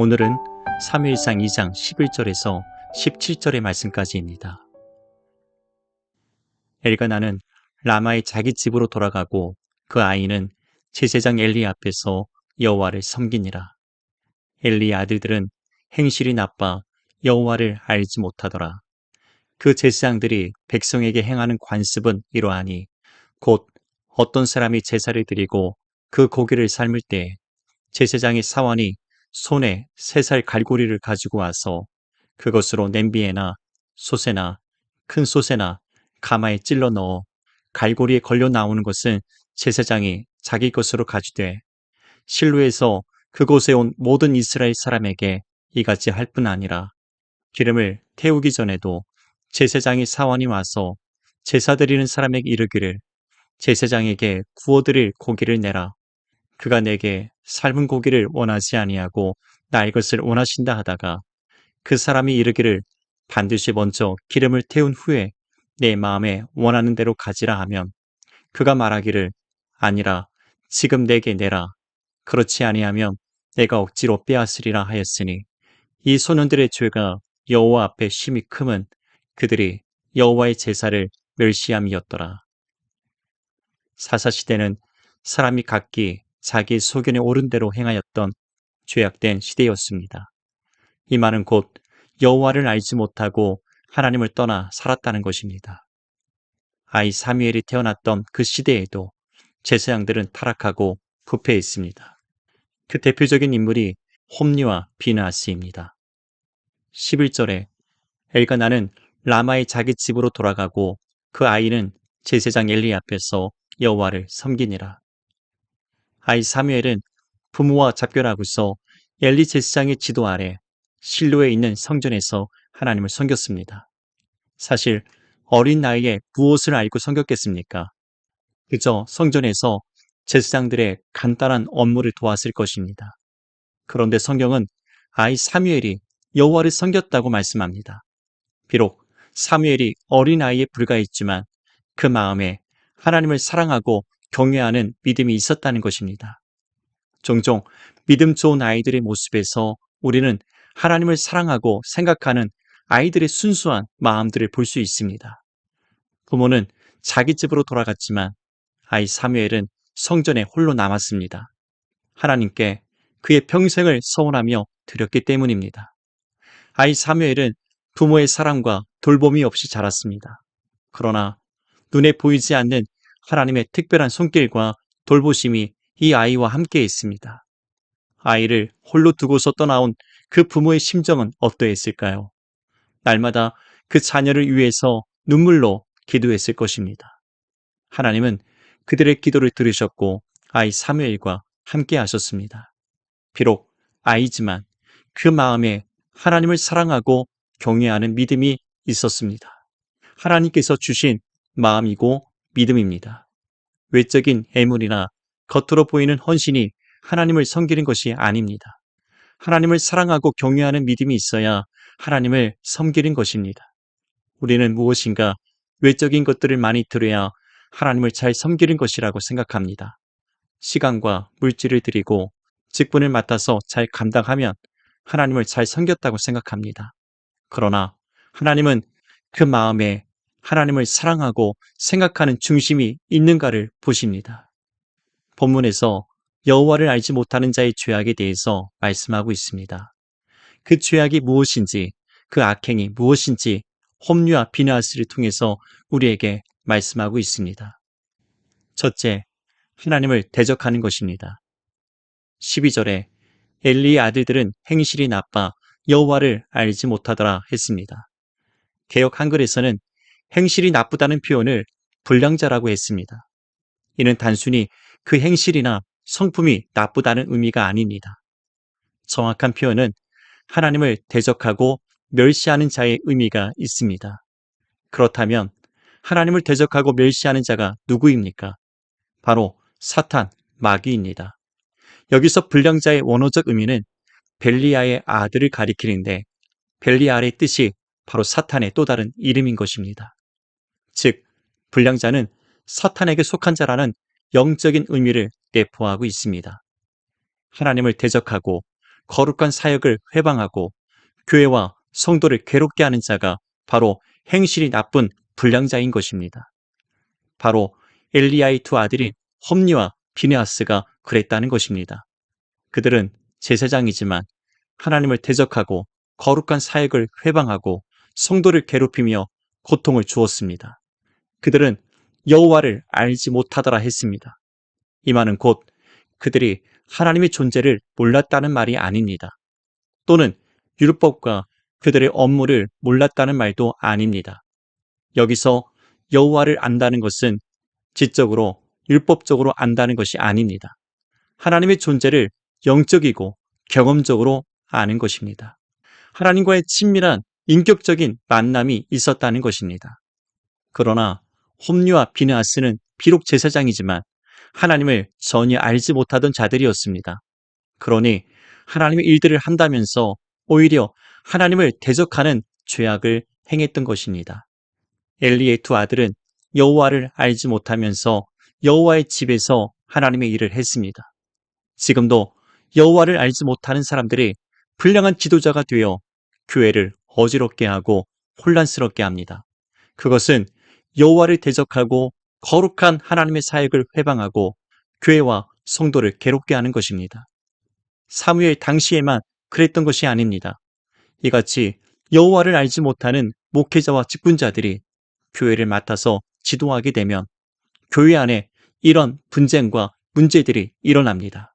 오늘은 사무엘상 2장 11절에서 17절의 말씀까지입니다. 엘가나는 라마의 자기 집으로 돌아가고 그 아이는 제사장 엘리 앞에서 여호와를 섬기니라. 엘리의 아들들은 행실이 나빠 여호와를 알지 못하더라. 그 제사장들이 백성에게 행하는 관습은 이러하니 곧 어떤 사람이 제사를 드리고 그 고기를 삶을 때 제사장의 사원이 손에 3살 갈고리를 가지고 와서 그것으로 냄비에나 솥에나 큰 솥에나 가마에 찔러 넣어 갈고리에 걸려 나오는 것은 제사장이 자기 것으로 가지되 실로에서 그곳에 온 모든 이스라엘 사람에게 이같이 할 뿐 아니라 기름을 태우기 전에도 제사장의 사원이 와서 제사 드리는 사람에게 이르기를 제사장에게 구워드릴 고기를 내라. 그가 내게 삶은 고기를 원하지 아니하고 날 것을 원하신다 하다가 그 사람이 이르기를 반드시 먼저 기름을 태운 후에 내 마음에 원하는 대로 가지라 하면 그가 말하기를 아니라 지금 내게 내라. 그렇지 아니하면 내가 억지로 빼앗으리라 하였으니 이 소년들의 죄가 여호와 앞에 심히 크면 그들이 여호와의 제사를 멸시함이었더라. 사사시대는 사람이 각기 자기 소견에 옳은 대로 행하였던 죄악된 시대였습니다. 이 말은 곧 여호와를 알지 못하고 하나님을 떠나 살았다는 것입니다. 아이 사무엘이 태어났던 그 시대에도 제사장들은 타락하고 부패했습니다. 그 대표적인 인물이 홈리와 비느하스입니다. 11절에 엘가나는 라마의 자기 집으로 돌아가고 그 아이는 제사장 엘리 앞에서 여호와를 섬기니라. 아이 사무엘은 부모와 작별하고서 엘리 제사장의 지도 아래 실로에 있는 성전에서 하나님을 섬겼습니다. 사실 어린 나이에 무엇을 알고 섬겼겠습니까? 그저 성전에서 제사장들의 간단한 업무를 도왔을 것입니다. 그런데 성경은 아이 사무엘이 여호와를 섬겼다고 말씀합니다. 비록 사무엘이 어린아이에 불과했지만 그 마음에 하나님을 사랑하고 경외하는 믿음이 있었다는 것입니다. 종종 믿음 좋은 아이들의 모습에서 우리는 하나님을 사랑하고 생각하는 아이들의 순수한 마음들을 볼 수 있습니다. 부모는 자기 집으로 돌아갔지만 아이 사무엘은 성전에 홀로 남았습니다. 하나님께 그의 평생을 서원하며 드렸기 때문입니다. 아이 사무엘은 부모의 사랑과 돌봄이 없이 자랐습니다. 그러나 눈에 보이지 않는 하나님의 특별한 손길과 돌보심이 이 아이와 함께 있습니다. 아이를 홀로 두고서 떠나온 그 부모의 심정은 어떠했을까요? 날마다 그 자녀를 위해서 눈물로 기도했을 것입니다. 하나님은 그들의 기도를 들으셨고 아이 사무엘과 함께 하셨습니다. 비록 아이지만 그 마음에 하나님을 사랑하고 경외하는 믿음이 있었습니다. 하나님께서 주신 마음이고 믿음입니다. 외적인 애물이나 겉으로 보이는 헌신이 하나님을 섬기는 것이 아닙니다. 하나님을 사랑하고 경외하는 믿음이 있어야 하나님을 섬기는 것입니다. 우리는 무엇인가 외적인 것들을 많이 들여야 하나님을 잘 섬기는 것이라고 생각합니다. 시간과 물질을 드리고 직분을 맡아서 잘 감당하면 하나님을 잘 섬겼다고 생각합니다. 그러나 하나님은 그 마음에 하나님을 사랑하고 생각하는 중심이 있는가를 보십니다. 본문에서 여호와를 알지 못하는 자의 죄악에 대해서 말씀하고 있습니다. 그 죄악이 무엇인지, 그 악행이 무엇인지 홈리와 비느하스를 통해서 우리에게 말씀하고 있습니다. 첫째, 하나님을 대적하는 것입니다. 12절에 엘리의 아들들은 행실이 나빠 여호와를 알지 못하더라 했습니다. 개역 한글에서는 행실이 나쁘다는 표현을 불량자라고 했습니다. 이는 단순히 그 행실이나 성품이 나쁘다는 의미가 아닙니다. 정확한 표현은 하나님을 대적하고 멸시하는 자의 의미가 있습니다. 그렇다면 하나님을 대적하고 멸시하는 자가 누구입니까? 바로 사탄, 마귀입니다. 여기서 불량자의 원어적 의미는 벨리아의 아들을 가리키는데 벨리알의 뜻이 바로 사탄의 또 다른 이름인 것입니다. 즉, 불량자는 사탄에게 속한 자라는 영적인 의미를 내포하고 있습니다. 하나님을 대적하고 거룩한 사역을 회방하고 교회와 성도를 괴롭게 하는 자가 바로 행실이 나쁜 불량자인 것입니다. 바로 엘리야의 두 아들인 홈리와 비느하스가 그랬다는 것입니다. 그들은 제사장이지만 하나님을 대적하고 거룩한 사역을 회방하고 성도를 괴롭히며 고통을 주었습니다. 그들은 여호와를 알지 못하더라 했습니다. 이 말은 곧 그들이 하나님의 존재를 몰랐다는 말이 아닙니다. 또는 율법과 그들의 업무를 몰랐다는 말도 아닙니다. 여기서 여호와를 안다는 것은 지적으로 율법적으로 안다는 것이 아닙니다. 하나님의 존재를 영적이고 경험적으로 아는 것입니다. 하나님과의 친밀한 인격적인 만남이 있었다는 것입니다. 그러나 홈리와 비느하스는 비록 제사장이지만 하나님을 전혀 알지 못하던 자들이었습니다. 그러니 하나님의 일들을 한다면서 오히려 하나님을 대적하는 죄악을 행했던 것입니다. 엘리의 두 아들은 여호와를 알지 못하면서 여호와의 집에서 하나님의 일을 했습니다. 지금도 여호와를 알지 못하는 사람들이 불량한 지도자가 되어 교회를 어지럽게 하고 혼란스럽게 합니다. 그것은 여호와를 대적하고 거룩한 하나님의 사역을 회방하고 교회와 성도를 괴롭게 하는 것입니다. 사무엘 당시에만 그랬던 것이 아닙니다. 이같이 여호와를 알지 못하는 목회자와 직분자들이 교회를 맡아서 지도하게 되면 교회 안에 이런 분쟁과 문제들이 일어납니다.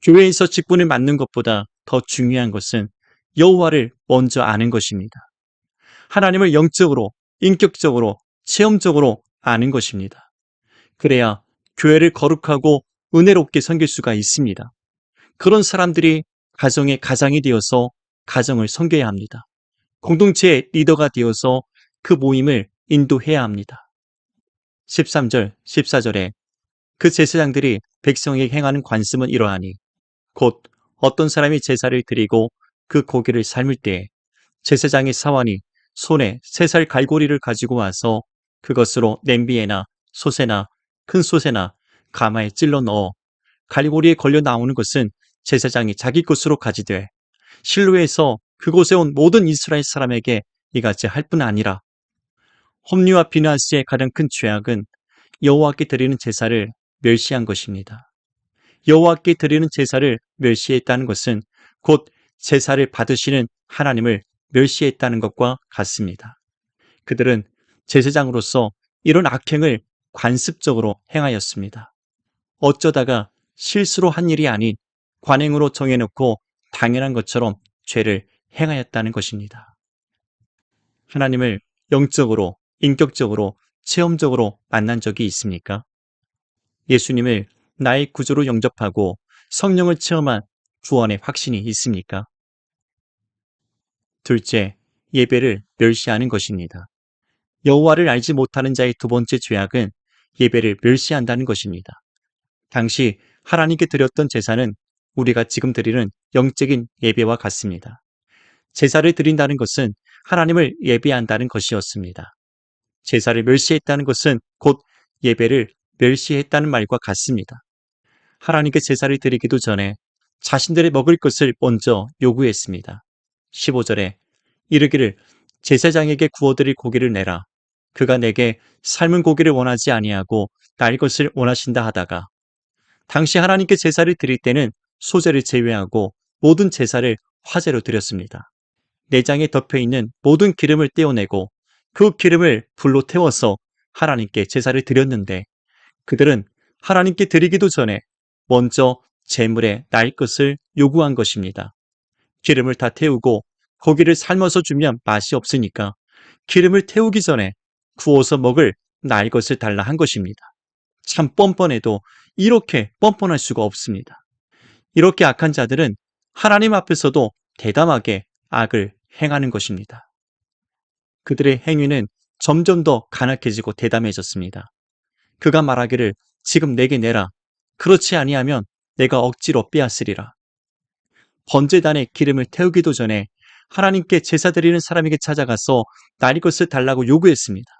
교회에서 직분을 맡는 것보다 더 중요한 것은 여호와를 먼저 아는 것입니다. 하나님을 영적으로, 인격적으로, 체험적으로 아는 것입니다. 그래야 교회를 거룩하고 은혜롭게 섬길 수가 있습니다. 그런 사람들이 가정의 가장이 되어서 가정을 섬겨야 합니다. 공동체의 리더가 되어서 그 모임을 인도해야 합니다. 13절, 14절에 그 제사장들이 백성에게 행하는 관습은 이러하니 곧 어떤 사람이 제사를 드리고 그 고기를 삶을 때에 제사장의 사환이 손에 3살 갈고리를 가지고 와서 그것으로 냄비에나 솥에나 큰 솥에나 가마에 찔러 넣어 갈고리에 걸려 나오는 것은 제사장이 자기 것으로 가지되 실로에서 그곳에 온 모든 이스라엘 사람에게 이같이 할 뿐 아니라 홈리와 비느하스의 가장 큰 죄악은 여호와께 드리는 제사를 멸시한 것입니다. 여호와께 드리는 제사를 멸시했다는 것은 곧 제사를 받으시는 하나님을 멸시했다는 것과 같습니다. 그들은 제사장으로서 이런 악행을 관습적으로 행하였습니다. 어쩌다가 실수로 한 일이 아닌 관행으로 정해놓고 당연한 것처럼 죄를 행하였다는 것입니다. 하나님을 영적으로, 인격적으로, 체험적으로 만난 적이 있습니까? 예수님을 나의 구주로 영접하고 성령을 체험한 구원의 확신이 있습니까? 둘째, 예배를 멸시하는 것입니다. 여호와를 알지 못하는 자의 두 번째 죄악은 예배를 멸시한다는 것입니다. 당시 하나님께 드렸던 제사는 우리가 지금 드리는 영적인 예배와 같습니다. 제사를 드린다는 것은 하나님을 예배한다는 것이었습니다. 제사를 멸시했다는 것은 곧 예배를 멸시했다는 말과 같습니다. 하나님께 제사를 드리기도 전에 자신들의 먹을 것을 먼저 요구했습니다. 15절에 이르기를 제사장에게 구워드릴 고기를 내라. 그가 내게 삶은 고기를 원하지 아니하고 날 것을 원하신다 하다가 당시 하나님께 제사를 드릴 때는 소제를 제외하고 모든 제사를 화제로 드렸습니다. 내장에 덮여있는 모든 기름을 떼어내고 그 기름을 불로 태워서 하나님께 제사를 드렸는데 그들은 하나님께 드리기도 전에 먼저 제물에 날 것을 요구한 것입니다. 기름을 다 태우고 고기를 삶아서 주면 맛이 없으니까 기름을 태우기 전에 구워서 먹을 날 것을 달라 한 것입니다. 참 뻔뻔해도 이렇게 뻔뻔할 수가 없습니다. 이렇게 악한 자들은 하나님 앞에서도 대담하게 악을 행하는 것입니다. 그들의 행위는 점점 더 간악해지고 대담해졌습니다. 그가 말하기를 지금 내게 내라. 그렇지 아니하면 내가 억지로 빼앗으리라. 번제단에 기름을 태우기도 전에 하나님께 제사 드리는 사람에게 찾아가서 날 것을 달라고 요구했습니다.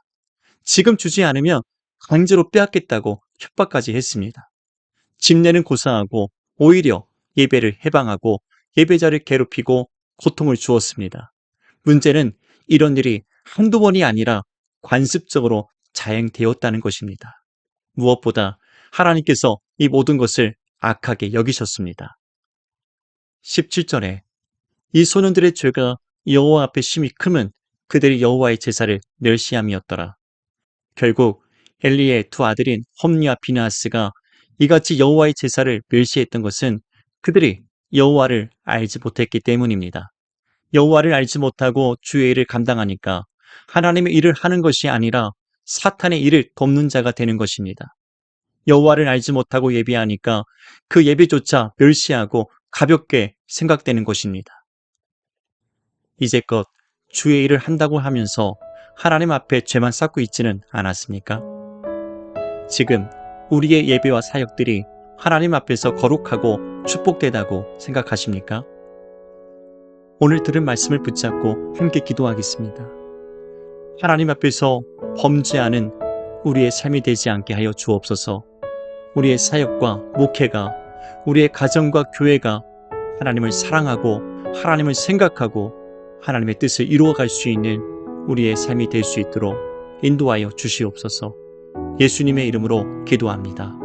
지금 주지 않으면 강제로 빼앗겠다고 협박까지 했습니다. 집내는 고사하고 오히려 예배를 해방하고 예배자를 괴롭히고 고통을 주었습니다. 문제는 이런 일이 한두 번이 아니라 관습적으로 자행되었다는 것입니다. 무엇보다 하나님께서 이 모든 것을 악하게 여기셨습니다. 17절에 이 소년들의 죄가 여호와 앞에 심히 크면 그들이 여호와의 제사를 멸시함이었더라. 결국 엘리의 두 아들인 홈리와 비느하스가 이같이 여호와의 제사를 멸시했던 것은 그들이 여호와를 알지 못했기 때문입니다. 여호와를 알지 못하고 주의 일을 감당하니까 하나님의 일을 하는 것이 아니라 사탄의 일을 돕는 자가 되는 것입니다. 여호와를 알지 못하고 예배하니까 그 예배조차 멸시하고 가볍게 생각되는 것입니다. 이제껏 주의 일을 한다고 하면서 하나님 앞에 죄만 쌓고 있지는 않았습니까? 지금 우리의 예배와 사역들이 하나님 앞에서 거룩하고 축복되다고 생각하십니까? 오늘 들은 말씀을 붙잡고 함께 기도하겠습니다. 하나님 앞에서 범죄하는 우리의 삶이 되지 않게 하여 주옵소서. 우리의 사역과 목회가, 우리의 가정과 교회가 하나님을 사랑하고 하나님을 생각하고 하나님의 뜻을 이루어갈 수 있는 우리의 삶이 될 수 있도록 인도하여 주시옵소서. 예수님의 이름으로 기도합니다.